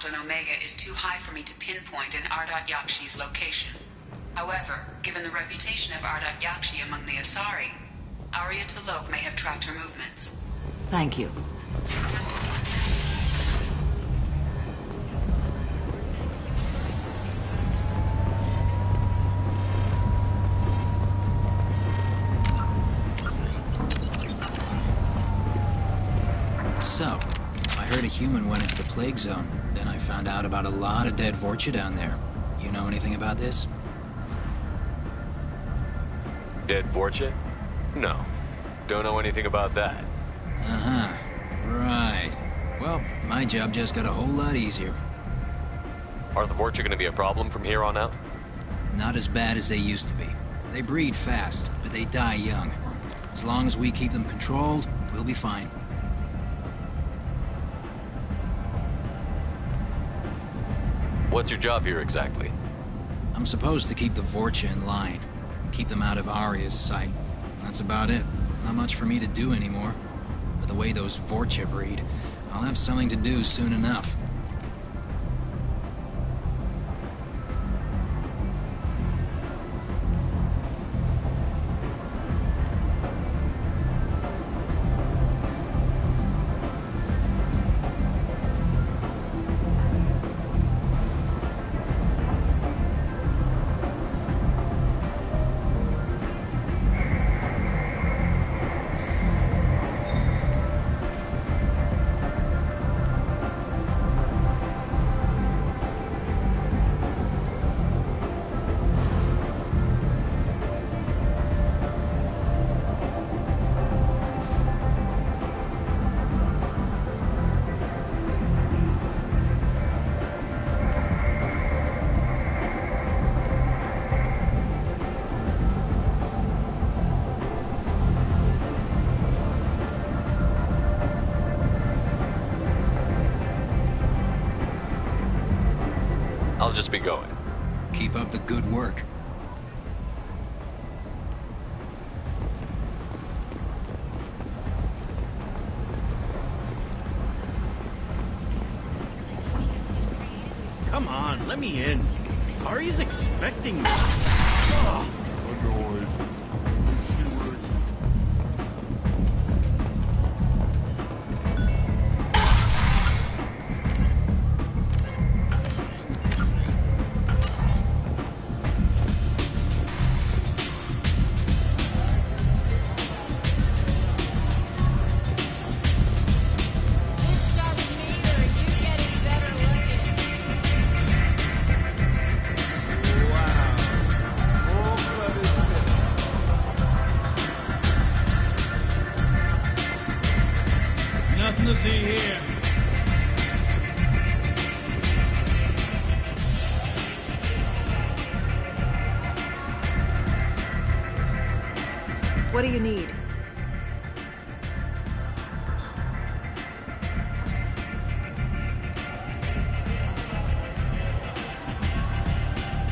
on Omega is too high for me to pinpoint an Ardat Yakshi's location. However, given the reputation of Ardat Yakshi among the Asari, Arya T'Loak may have tracked her movements. Thank you. So, I heard a human went into the plague zone. Then I found out about a lot of dead Vorcha down there. You know anything about this? Dead Vorcha? No. Don't know anything about that. Uh-huh. Right. Well, my job just got a whole lot easier. Are the Vorcha gonna be a problem from here on out? Not as bad as they used to be. They breed fast, but they die young. As long as we keep them controlled, we'll be fine. What's your job here exactly? I'm supposed to keep the Vorcha in line. Keep them out of Arya's sight. That's about it. Not much for me to do anymore. But the way those Vorcha breed, I'll have something to do soon enough. I'll just be going. Keep up the good work. Come on, let me in. Ari's expecting me. Ugh. Annoyed. Nothing to see here. What do you need?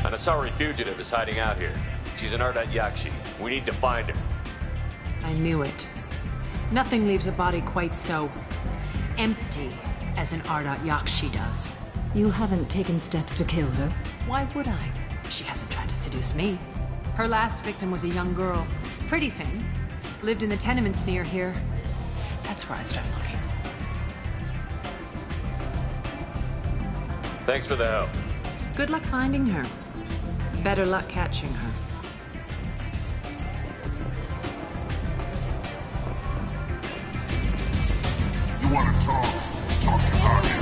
An Asari fugitive is hiding out here. She's an Ardat Yakshi. We need to find her. I knew it. Nothing leaves a body quite so empty as an Ardat Yakshi does. You haven't taken steps to kill her? Why would I? She hasn't tried to seduce me. Her last victim was a young girl. Pretty thin. Lived in the tenements near here. That's where I'd start looking. Thanks for the help. Good luck finding her. Better luck catching her. You wanna talk? Talk to Arya.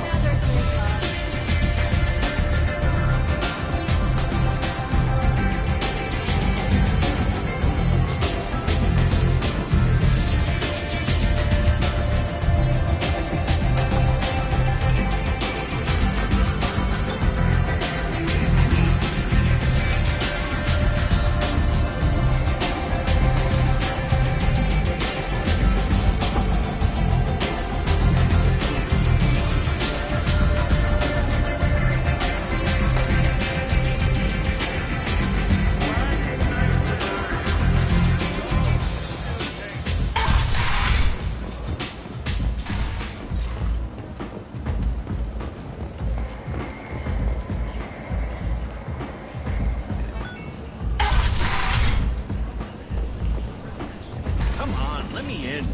Come on, let me in.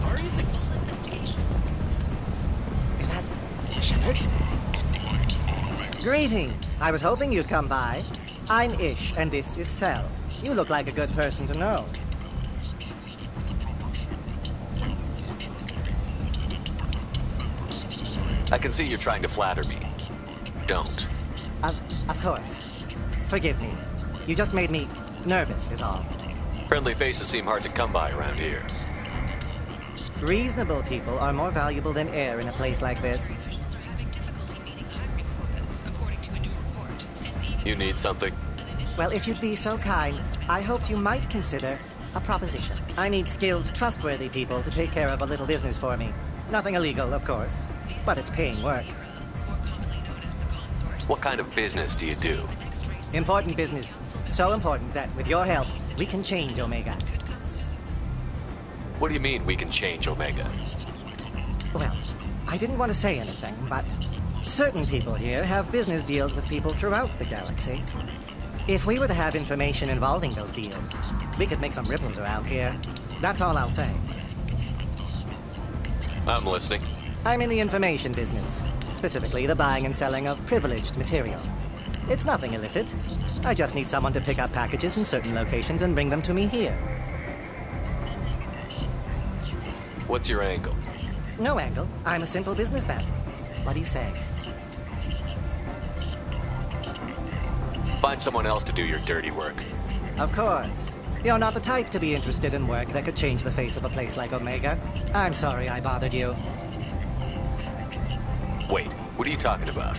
Ari's Is that Shepard? Greetings. I was hoping you'd come by. I'm Ish, and this is Cell. You look like a good person to know. I can see you're trying to flatter me. Don't. Of course. Forgive me. You just made me nervous, is all. Friendly faces seem hard to come by around here. Reasonable people are more valuable than air in a place like this. You need something? Well, if you'd be so kind, I hoped you might consider a proposition. I need skilled, trustworthy people to take care of a little business for me. Nothing illegal, of course, but it's paying work. What kind of business do you do? Important business. So important that, with your help, we can change Omega. What do you mean we can change Omega? Well, I didn't want to say anything, but certain people here have business deals with people throughout the galaxy. If we were to have information involving those deals, we could make some ripples around here. That's all I'll say. I'm listening. I'm in the information business, specifically the buying and selling of privileged material. It's nothing illicit. I just need someone to pick up packages in certain locations and bring them to me here. What's your angle? No angle. I'm a simple businessman. What do you say? Find someone else to do your dirty work. Of course. You're not the type to be interested in work that could change the face of a place like Omega. I'm sorry I bothered you. Wait, what are you talking about?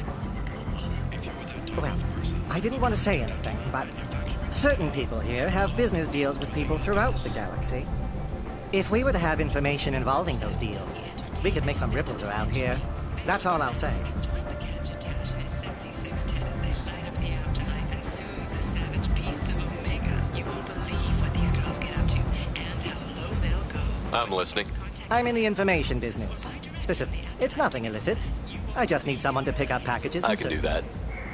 Well, I didn't want to say anything, but certain people here have business deals with people throughout the galaxy. If we were to have information involving those deals, we could make some ripples around here. That's all I'll say. I'm listening. I'm in the information business. It's nothing illicit. I just need someone to pick up packages. I can do that.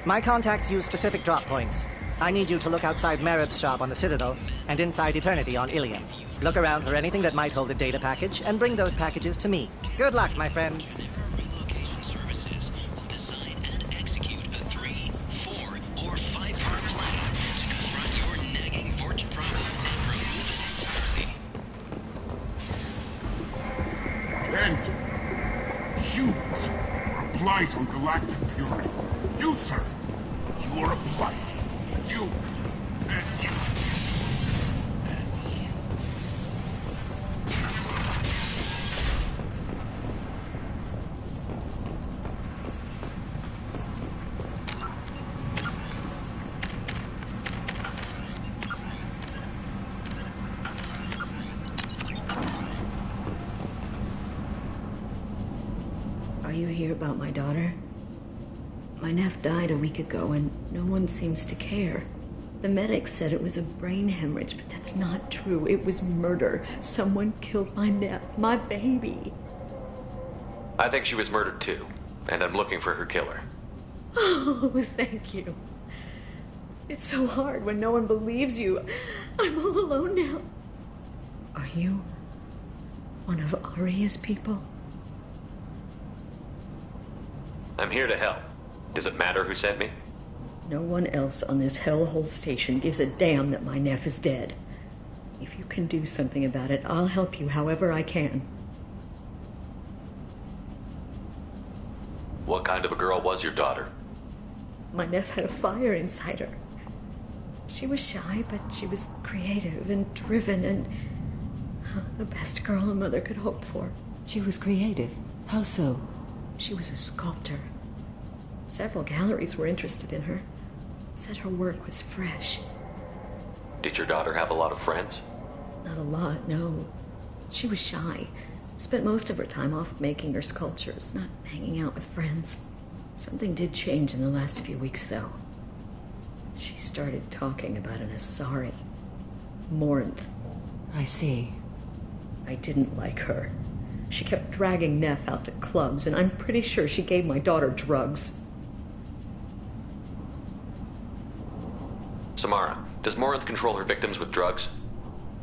My contacts use specific drop points. I need you to look outside Merib's shop on the Citadel and inside Eternity on Ilium. Look around for anything that might hold a data package and bring those packages to me. Good luck, my friends. End. Humans are a blight on galactic purity. You, sir, you are a blight. You and you. Are you here about my daughter? My nephew died a week ago and no one seems to care. The medics said it was a brain hemorrhage, but that's not true. It was murder. Someone killed my nephew, my baby. I think she was murdered too, and I'm looking for her killer. Oh, thank you. It's so hard when no one believes you. I'm all alone now. Are you one of Aria's people? I'm here to help. Does it matter who sent me? No one else on this hellhole station gives a damn that my nephew is dead. If you can do something about it, I'll help you however I can. What kind of a girl was your daughter? My nephew had a fire inside her. She was shy, but she was creative and driven and the best girl a mother could hope for. She was creative. How so? She was a sculptor. Several galleries were interested in her. Said her work was fresh. Did your daughter have a lot of friends? Not a lot, no. She was shy. Spent most of her time off making her sculptures, not hanging out with friends. Something did change in the last few weeks, though. She started talking about an Asari. Morinth. I see. I didn't like her. She kept dragging Neff out to clubs, and I'm pretty sure she gave my daughter drugs. Samara, does Morinth control her victims with drugs?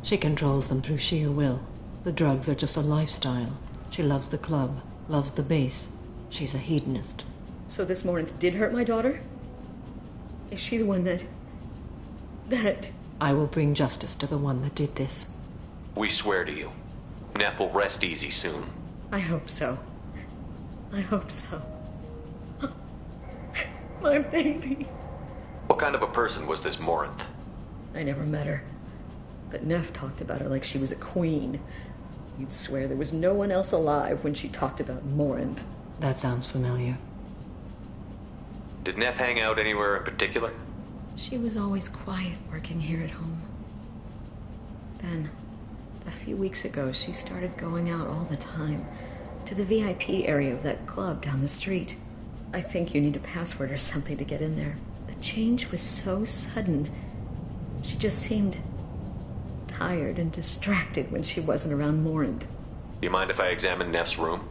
She controls them through sheer will. The drugs are just a lifestyle. She loves the club, loves the base. She's a hedonist. So this Morinth did hurt my daughter? Is she the one that... I will bring justice to the one that did this. We swear to you. Neff will rest easy soon. I hope so. I hope so. My baby. What kind of a person was this Morinth? I never met her. But Neff talked about her like she was a queen. You'd swear there was no one else alive when she talked about Morinth. That sounds familiar. Did Neff hang out anywhere in particular? She was always quiet working here at home. Then, a few weeks ago, she started going out all the time to the VIP area of that club down the street. I think you need a password or something to get in there. The change was so sudden. She just seemed tired and distracted when she wasn't around Morinth. You mind if I examine Neff's room?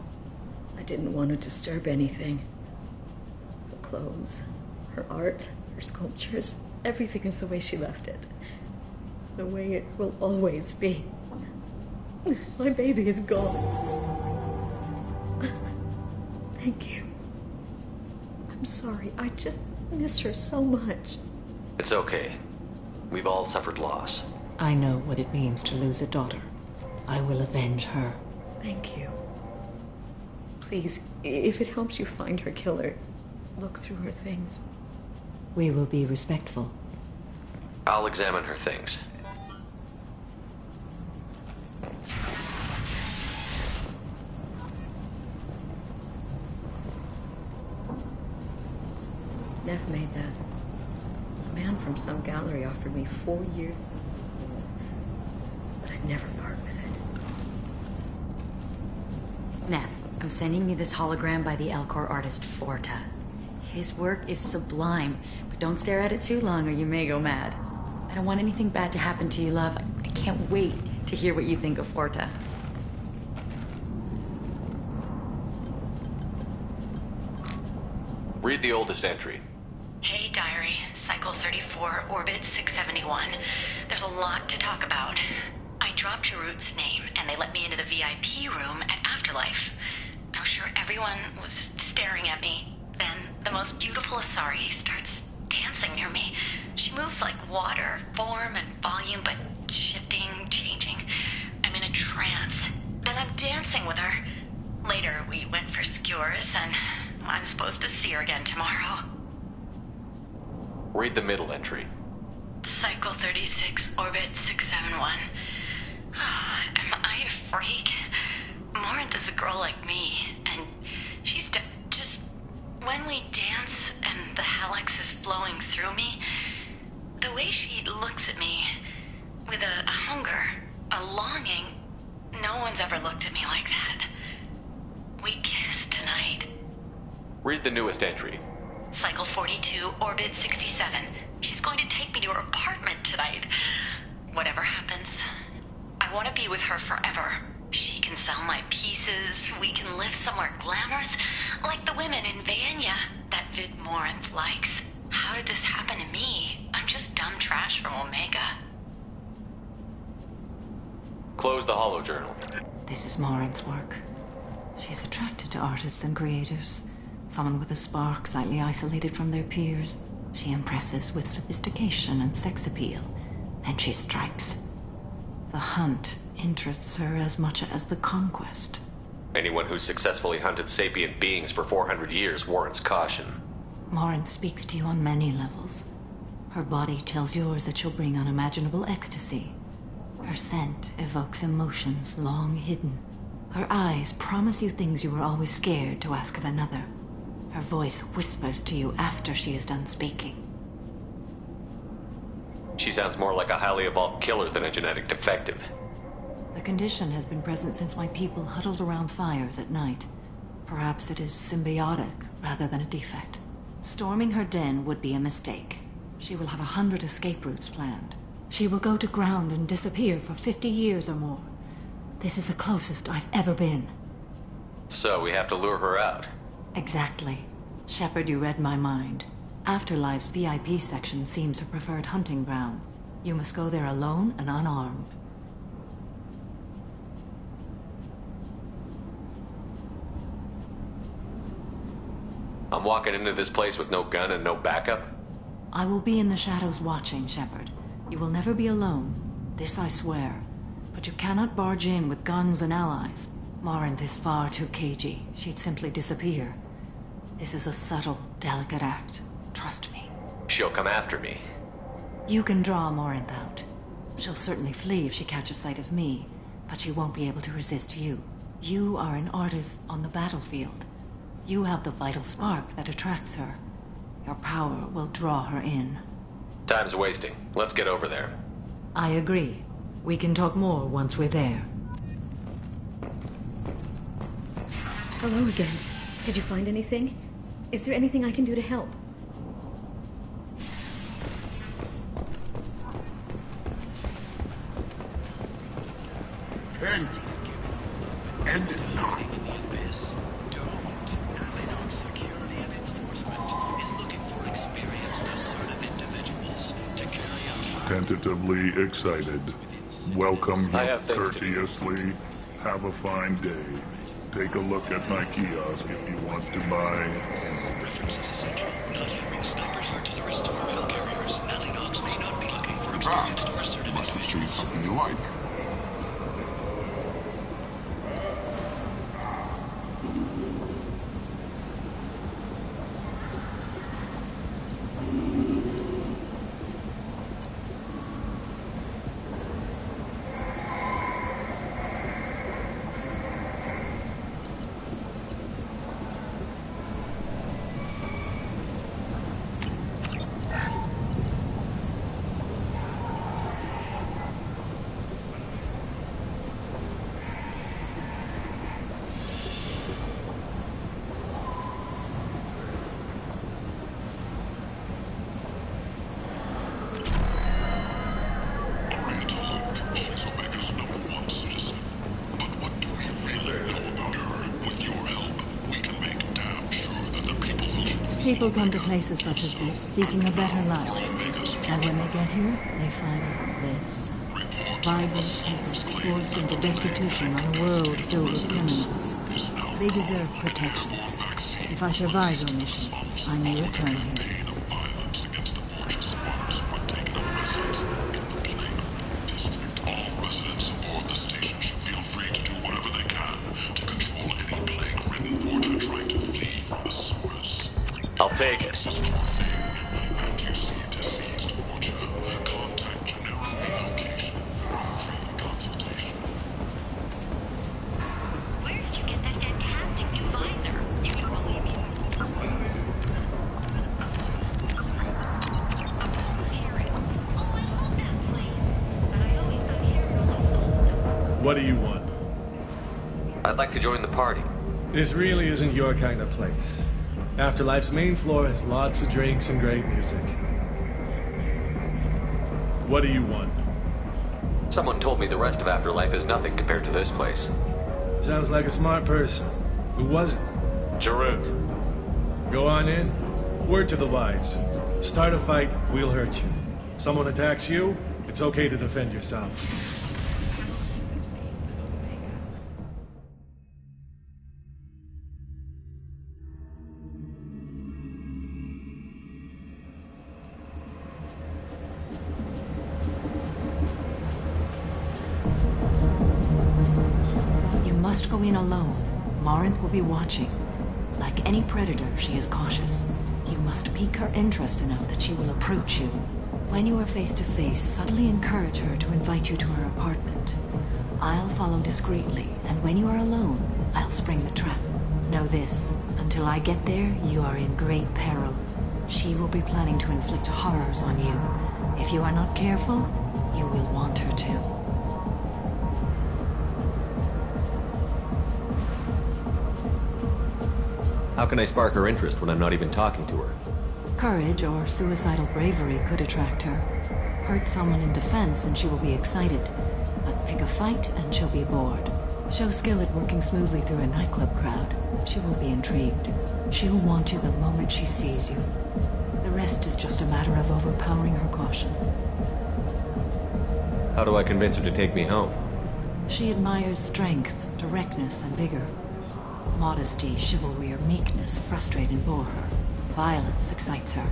I didn't want to disturb anything. Her clothes, her art, her sculptures, everything is the way she left it. The way it will always be. My baby is gone. Thank you. I'm sorry. I just miss her so much. It's okay. We've all suffered loss. I know what it means to lose a daughter. I will avenge her. Thank you. Please, if it helps you find her killer, look through her things. We will be respectful. I'll examine her things. Neff made that. A man from some gallery offered me 4 years, but I'd never part with it. Neff, I'm sending you this hologram by the Alcor artist Forta. His work is sublime, but don't stare at it too long or you may go mad. I don't want anything bad to happen to you, love. I can't wait to hear what you think of Forta. Read the oldest entry. Hey, diary. Cycle 34, orbit 671. There's a lot to talk about. I dropped Jarut's name, and they let me into the VIP room at Afterlife. I was sure everyone was staring at me. Then, the most beautiful Asari starts dancing near me. She moves like water, form and volume, but shifting, changing. I'm in a trance. Then I'm dancing with her. Later, we went for skewers, and I'm supposed to see her again tomorrow. Read the middle entry. Cycle 36, orbit 671. Am I a freak? Morinth is a girl like me, and she's just... When we dance and the hallux is flowing through me, the way she looks at me, with a hunger, a longing, no one's ever looked at me like that. We kissed tonight. Read the newest entry. Cycle 42, orbit 67. She's going to take me to her apartment tonight. Whatever happens, I want to be with her forever. She can sell my pieces. We can live somewhere glamorous, like the women in Vanya that Vid Morinth likes. How did this happen to me? I'm just dumb trash from Omega. Close the holojournal. This is Morinth's work. She's attracted to artists and creators. Someone with a spark, slightly isolated from their peers. She impresses with sophistication and sex appeal. Then she strikes. The hunt interests her as much as the conquest. Anyone who's successfully hunted sapient beings for 400 years warrants caution. Morinth speaks to you on many levels. Her body tells yours that she'll bring unimaginable ecstasy. Her scent evokes emotions long hidden. Her eyes promise you things you were always scared to ask of another. Her voice whispers to you after she is done speaking. She sounds more like a highly evolved killer than a genetic defective. The condition has been present since my people huddled around fires at night. Perhaps it is symbiotic rather than a defect. Storming her den would be a mistake. She will have 100 escape routes planned. She will go to ground and disappear for 50 years or more. This is the closest I've ever been. So we have to lure her out. Exactly. Shepard, you read my mind. Afterlife's VIP section seems her preferred hunting ground. You must go there alone and unarmed. I'm walking into this place with no gun and no backup? I will be in the shadows watching, Shepard. You will never be alone. This I swear. But you cannot barge in with guns and allies. Morinth is far too cagey. She'd simply disappear. This is a subtle, delicate act. Trust me. She'll come after me. You can draw Morinth out. She'll certainly flee if she catches sight of me, but she won't be able to resist you. You are an artist on the battlefield. You have the vital spark that attracts her. Your power will draw her in. Time's wasting. Let's get over there. I agree. We can talk more once we're there. Hello again. Did you find anything? Is there anything I can do to help? End it now. Tentatively excited. Welcome you courteously. Have a fine day. Take a look at my kiosk if you want to buy. You must have seen something you like. People come to places such as this seeking a better life. And when they get here, they find this. Vibrant people forced into destitution on a world filled with criminals. They deserve protection. If I survive your mission, I may return here. I'll take it. Where did you get that fantastic new visor? You can believe me. Oh, I love that place. But I always thought Harold really sold. What do you want? I'd like to join the party. This really isn't your kind of place. Afterlife's main floor has lots of drinks and great music. What do you want? Someone told me the rest of Afterlife is nothing compared to this place. Sounds like a smart person. Who was it? Jarut. Go on in. Word to the wise. Start a fight, we'll hurt you. Someone attacks you, it's okay to defend yourself. Go in alone. Morinth will be watching. Like any predator, she is cautious. You must pique her interest enough that she will approach you. When you are face to face, subtly encourage her to invite you to her apartment. I'll follow discreetly, and when you are alone, I'll spring the trap. Know this, until I get there, you are in great peril. She will be planning to inflict horrors on you. If you are not careful, you will want her to. How can I spark her interest when I'm not even talking to her? Courage or suicidal bravery could attract her. Hurt someone in defense and she will be excited. But pick a fight and she'll be bored. Show skill at working smoothly through a nightclub crowd. She will be intrigued. She'll want you the moment she sees you. The The rest is just a matter of overpowering her caution. How do I convince her to take me home? She admires strength, directness, and vigor. Modesty, chivalry, or meekness frustrate and bore her. Violence excites her.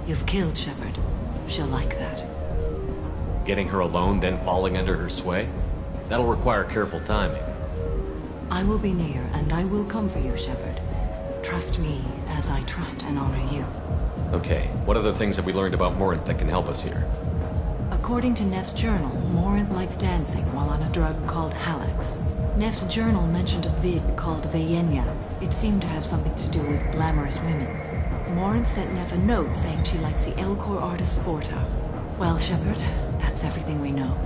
You've killed Shepard. She'll like that. Getting her alone, then falling under her sway? That'll require careful timing. I will be near, and I will come for you, Shepard. Trust me as I trust and honor you. Okay, what other things have we learned about Morinth that can help us here? According to Neff's journal, Morinth likes dancing while on a drug called Halax. Neff's journal mentioned a vid called Vayenya. It seemed to have something to do with glamorous women. Morinth sent Neff a note saying she likes the Elcor artist Forta. Well, Shepard, that's everything we know.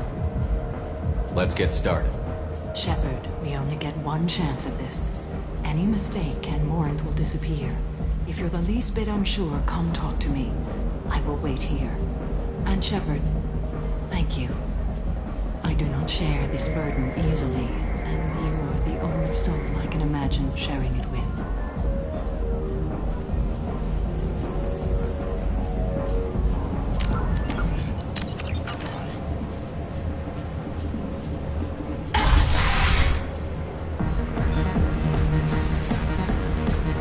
Let's get started. Shepard, we only get one chance at this. Any mistake and Morinth will disappear. If you're the least bit unsure, come talk to me. I will wait here. And Shepard, thank you. I do not share this burden easily, and you are the only soul I can imagine sharing it with.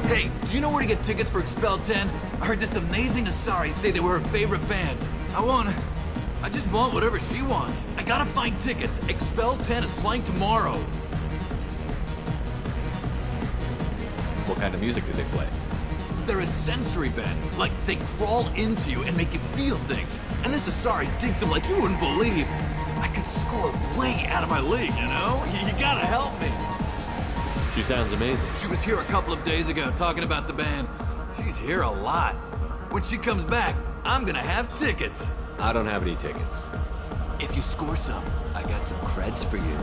Hey, do you know where to get tickets for Expel 10? I heard this amazing Asari say they were her favorite band. I just want whatever she wants. I gotta find tickets. Expel 10 is playing tomorrow. What kind of music do they play? They're a sensory band. Like, they crawl into you and make you feel things. And this Asari digs them like you wouldn't believe. I could score way out of my league, you know? You gotta help me. She sounds amazing. She was here a couple of days ago talking about the band. She's here a lot. When she comes back, I'm gonna have tickets. I don't have any tickets. If you score some, I got some creds for you.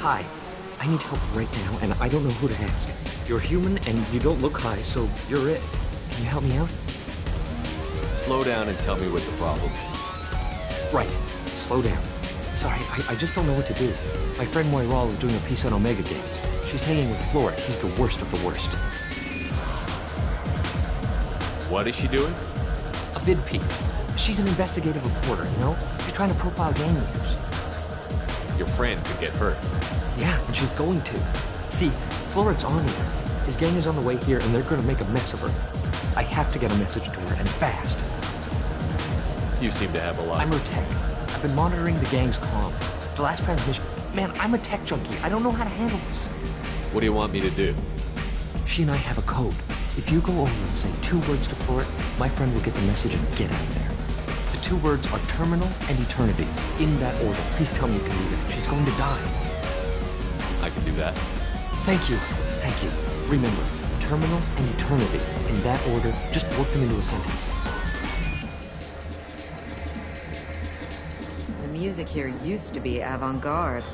Hi. I need help right now, and I don't know who to ask. You're human, and you don't look high, so you're it. Can you help me out? Slow down and tell me what the problem is. Right. Slow down. Sorry, I just don't know what to do. My friend Moiral is doing a piece on Omega Games. She's hanging with Florid. He's the worst of the worst. What is she doing? A vid piece. She's an investigative reporter, you know? She's trying to profile gang leaders. Your friend could get hurt. Yeah, and she's going to. See, Florid's on here. His gang is on the way here, and they're gonna make a mess of her. I have to get a message to her, and fast. You seem to have a lot. I'm her tech. I've been monitoring the gang's comm. The last transmission... Man, I'm a tech junkie. I don't know how to handle this. What do you want me to do? She and I have a code. If you go over and say 2 words to Florid, my friend will get the message and get out of there. The 2 words are terminal and eternity. In that order. Please tell me you can do that. She's going to die. I can do that. Thank you. Thank you. Remember, terminal and eternity. In that order, just work them into a sentence. The music here used to be avant-garde.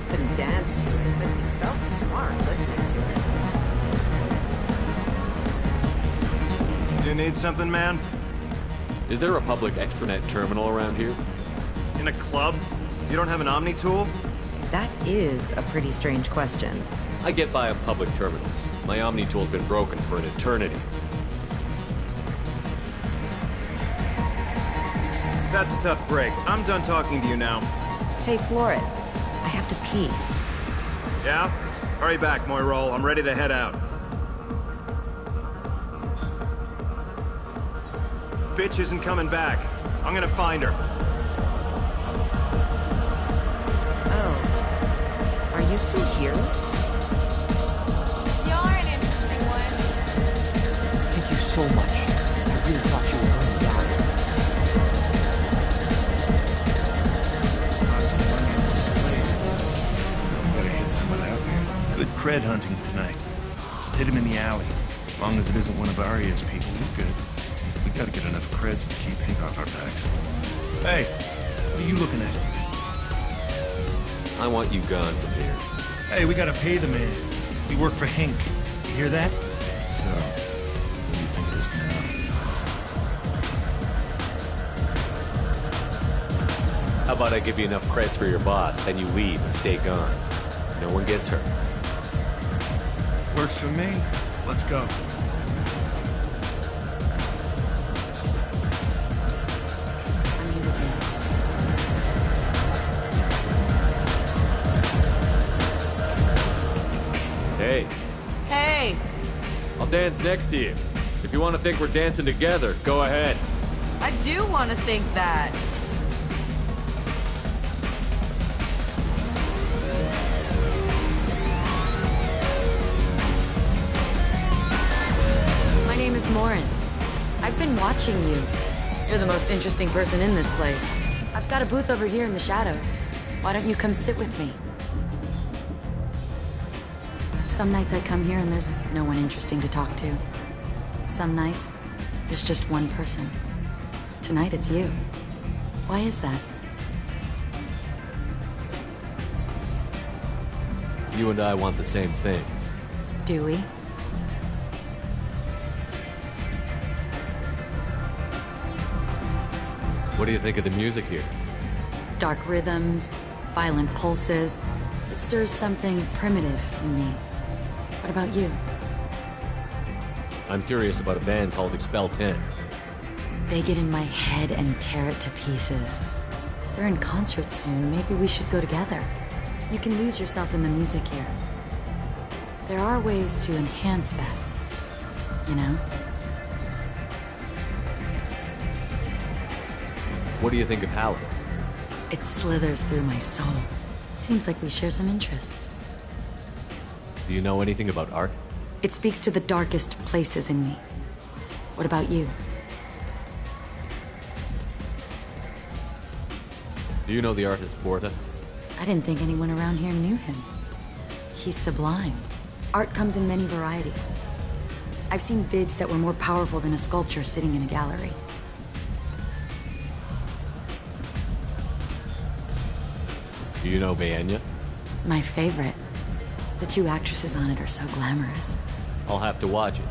Couldn't dance to it, but you felt smart listening to it. You need something, man? Is there a public extranet terminal around here? In a club? You don't have an Omni tool? That is a pretty strange question. I get by on public terminals. My Omni tool's been broken for an eternity. That's a tough break. I'm done talking to you now. Hey, Florid. I have to pee. Yeah? Hurry back, Moiral. I'm ready to head out. Bitch isn't coming back. I'm gonna find her. Oh. Are you still here? You're an interesting one. Thank you so much. I really thought you were going to die. We gotta hit someone out there. Good cred hunting tonight. Hit him in the alley. As long as it isn't one of Arya's people, we're good. We gotta get enough creds to keep ink off our backs. Hey, what are you looking at? I want you gone from here. Hey, we gotta pay the man. We work for Hink. You hear that? So, what do you think of this now? How about I give you enough creds for your boss, then you leave and stay gone. No one gets hurt. Works for me. Let's go. Hey. Hey! I'll dance next to you. If you want to think we're dancing together, go ahead. I do want to think that. My name is Morin. I've been watching you. You're the most interesting person in this place. I've got a booth over here in the shadows. Why don't you come sit with me? Some nights I come here and there's no one interesting to talk to. Some nights, there's just one person. Tonight it's you. Why is that? You and I want the same things. Do we? What do you think of the music here? Dark rhythms, violent pulses. It stirs something primitive in me. What about you? I'm curious about a band called Expel 10. They get in my head and tear it to pieces. They're in concert soon. Maybe we should go together. You can lose yourself in the music here. There are ways to enhance that, you know? What do you think of Halleck? It slithers through my soul. Seems like we share some interests. Do you know anything about art? It speaks to the darkest places in me. What about you? Do you know the artist Porta? I didn't think anyone around here knew him. He's sublime. Art comes in many varieties. I've seen vids that were more powerful than a sculpture sitting in a gallery. Do you know Bayenya? My favorite. The two actresses on it are so glamorous. I'll have to watch it.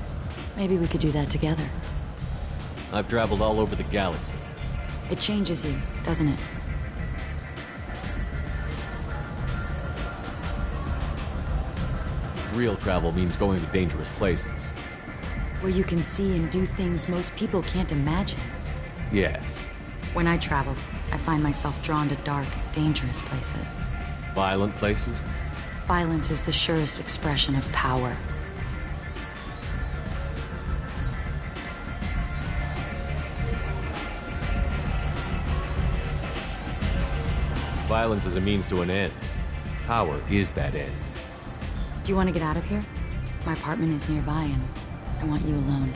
Maybe we could do that together. I've traveled all over the galaxy. It changes you, doesn't it? Real travel means going to dangerous places. Where you can see and do things most people can't imagine. Yes. When I travel, I find myself drawn to dark, dangerous places. Violent places? Violence is the surest expression of power. Violence is a means to an end. Power is that end. Do you want to get out of here? My apartment is nearby and I want you alone.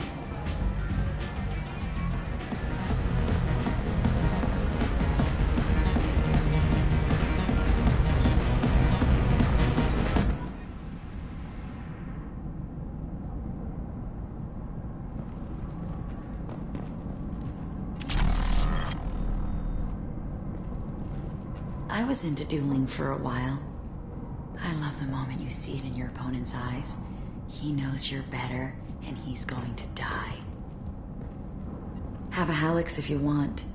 I was into dueling for a while. I love the moment you see it in your opponent's eyes. He knows you're better, and he's going to die. Have a Hallex if you want,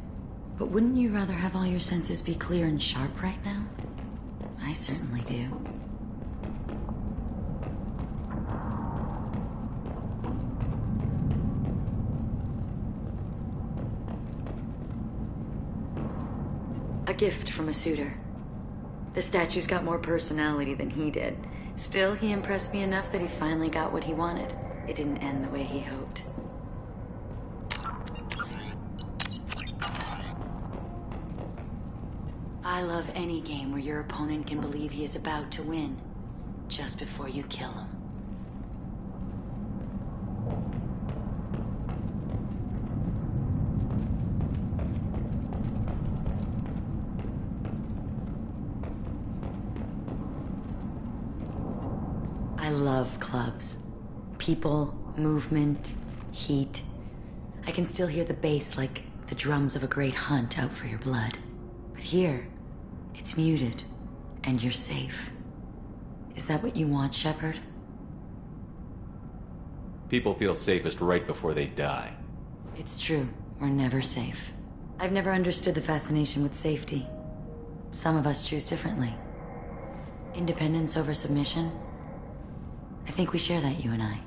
but wouldn't you rather have all your senses be clear and sharp right now? I certainly do. A gift from a suitor. The statue's got more personality than he did. Still, he impressed me enough that he finally got what he wanted. It didn't end the way he hoped. I love any game where your opponent can believe he is about to win, just before you kill him. I love clubs. People, movement, heat. I can still hear the bass like the drums of a great hunt out for your blood. But here, it's muted, and you're safe. Is that what you want, Shepard? People feel safest right before they die. It's true. We're never safe. I've never understood the fascination with safety. Some of us choose differently. Independence over submission. I think we share that, you and I.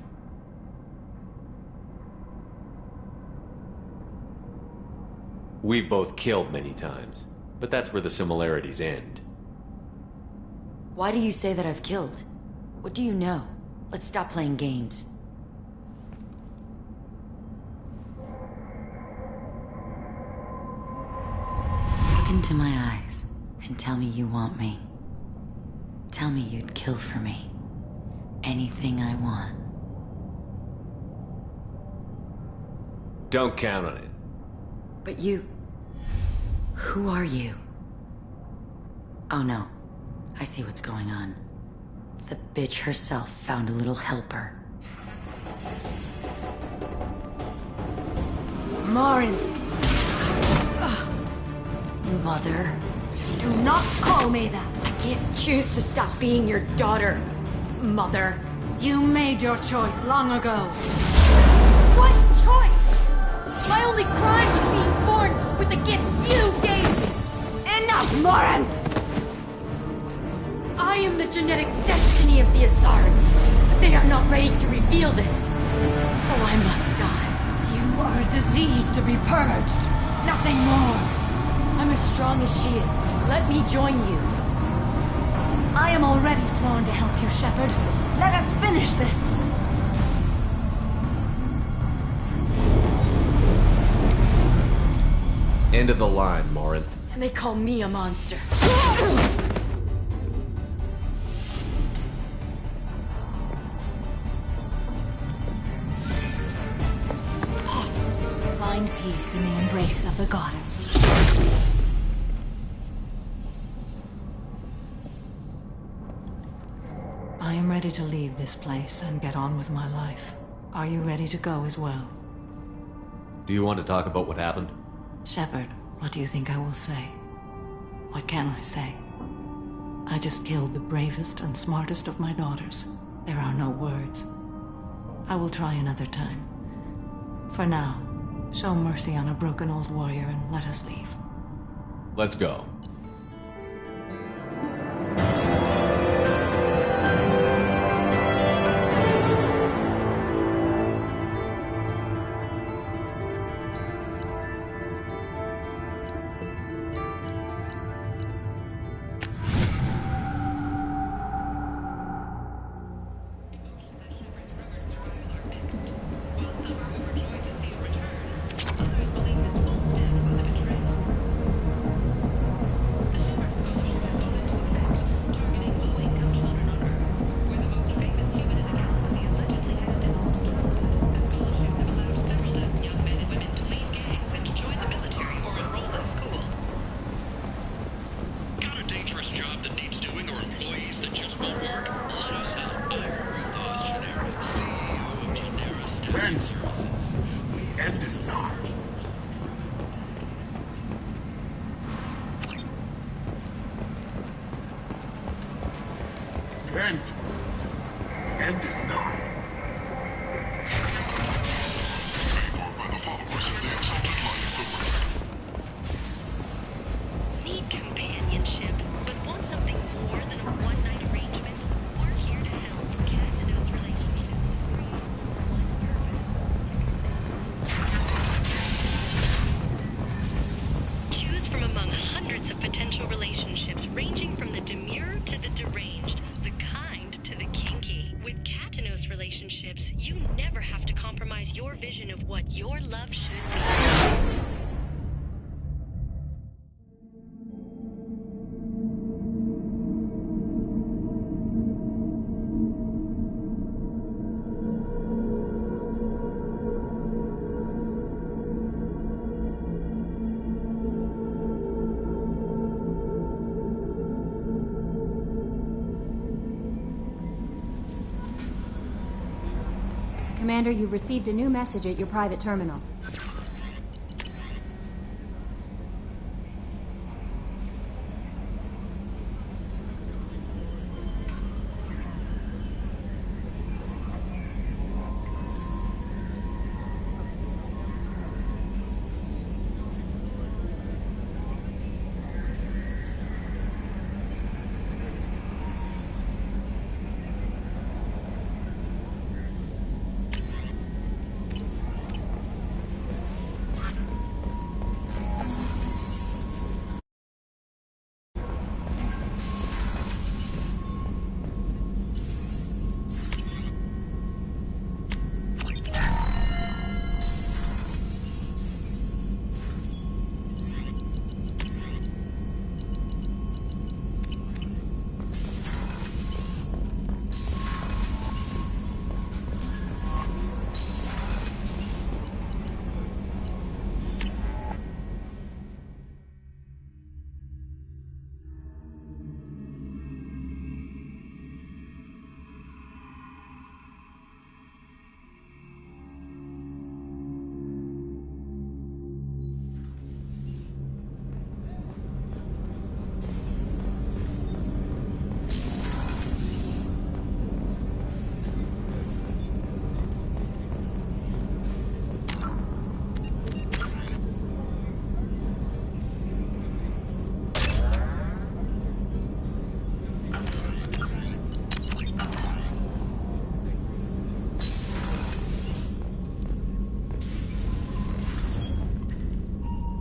We've both killed many times, but that's where the similarities end. Why do you say that I've killed? What do you know? Let's stop playing games. Look into my eyes and tell me you want me. Tell me you'd kill for me. Anything I want. Don't count on it. But you... Who are you? Oh no. I see what's going on. The bitch herself found a little helper. Marin! Mother. Do not call me that! I can't choose to stop being your daughter, Mother. You made your choice long ago. What choice? My only crime was being born with the gifts you gave me! Enough, Marin! I am the genetic destiny of the Asari, but they are not ready to reveal this. So I must die. You are a disease to be purged. Nothing more. I'm as strong as she is. Let me join you. I am already sworn to help you, Shepard. Let us finish this. End of the line, Morinth. And they call me a monster. Find peace in the embrace of the goddess. I am ready to leave this place and get on with my life. Are you ready to go as well? Do you want to talk about what happened? Shepard, what do you think I will say? What can I say? I just killed the bravest and smartest of my daughters. There are no words. I will try another time. For now, show mercy on a broken old warrior and let us leave. Let's go. Commander, you've received a new message at your private terminal.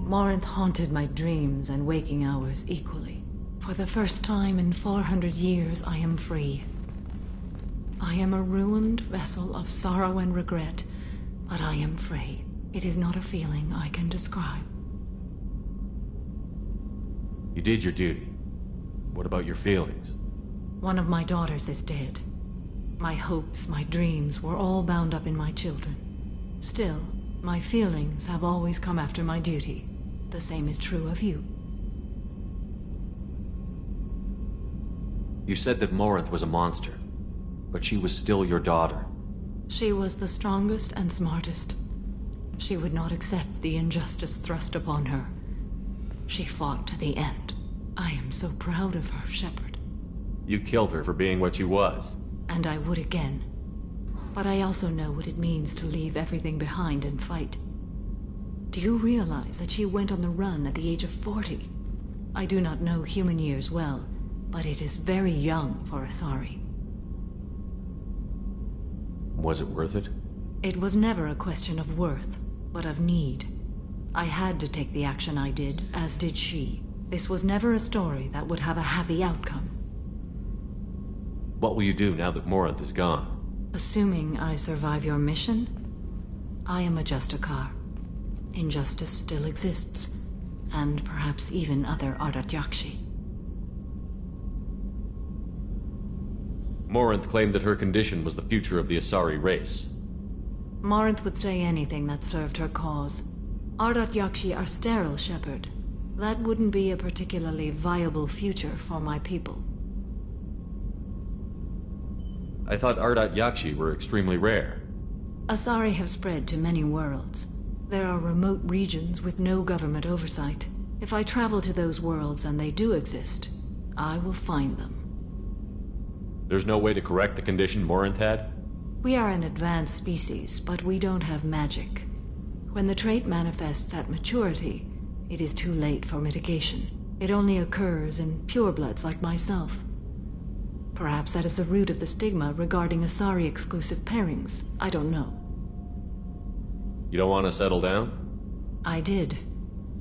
Morinth haunted my dreams and waking hours equally. For the first time in 400 years, I am free. I am a ruined vessel of sorrow and regret, but I am free. It is not a feeling I can describe. You did your duty. What about your feelings? One of my daughters is dead. My hopes, my dreams were all bound up in my children. Still, my feelings have always come after my duty. The same is true of you. You said that Morinth was a monster, but she was still your daughter. She was the strongest and smartest. She would not accept the injustice thrust upon her. She fought to the end. I am so proud of her, Shepard. You killed her for being what she was. And I would again. But I also know what it means to leave everything behind and fight. Do you realize that she went on the run at the age of 40? I do not know human years well, but it is very young for Asari. Was it worth it? It was never a question of worth, but of need. I had to take the action I did, as did she. This was never a story that would have a happy outcome. What will you do now that Morinth is gone? Assuming I survive your mission, I am a Justicar. Injustice still exists, and perhaps even other Ardat Yakshi. Morinth claimed that her condition was the future of the Asari race. Morinth would say anything that served her cause. Ardat Yakshi are sterile, Shepard. That wouldn't be a particularly viable future for my people. I thought Ardat Yakshi were extremely rare. Asari have spread to many worlds. There are remote regions with no government oversight. If I travel to those worlds and they do exist, I will find them. There's no way to correct the condition Morinth had? We are an advanced species, but we don't have magic. When the trait manifests at maturity, it is too late for mitigation. It only occurs in purebloods like myself. Perhaps that is the root of the stigma regarding Asari-exclusive pairings. I don't know. You don't want to settle down? I did.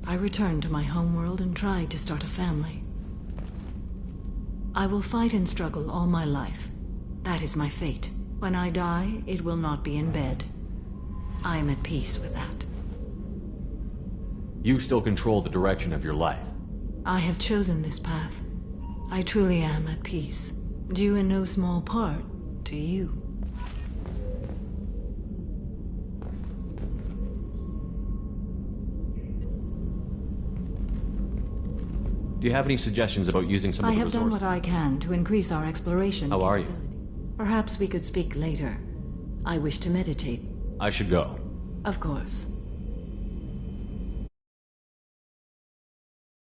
I returned to my homeworld and tried to start a family. I will fight and struggle all my life. That is my fate. When I die, it will not be in bed. I am at peace with that. You still control the direction of your life. I have chosen this path. I truly am at peace. Due in no small part to you. Do you have any suggestions about using some of the resources? I have done what I can to increase our exploration. How are you? Perhaps we could speak later. I wish to meditate. I should go. Of course.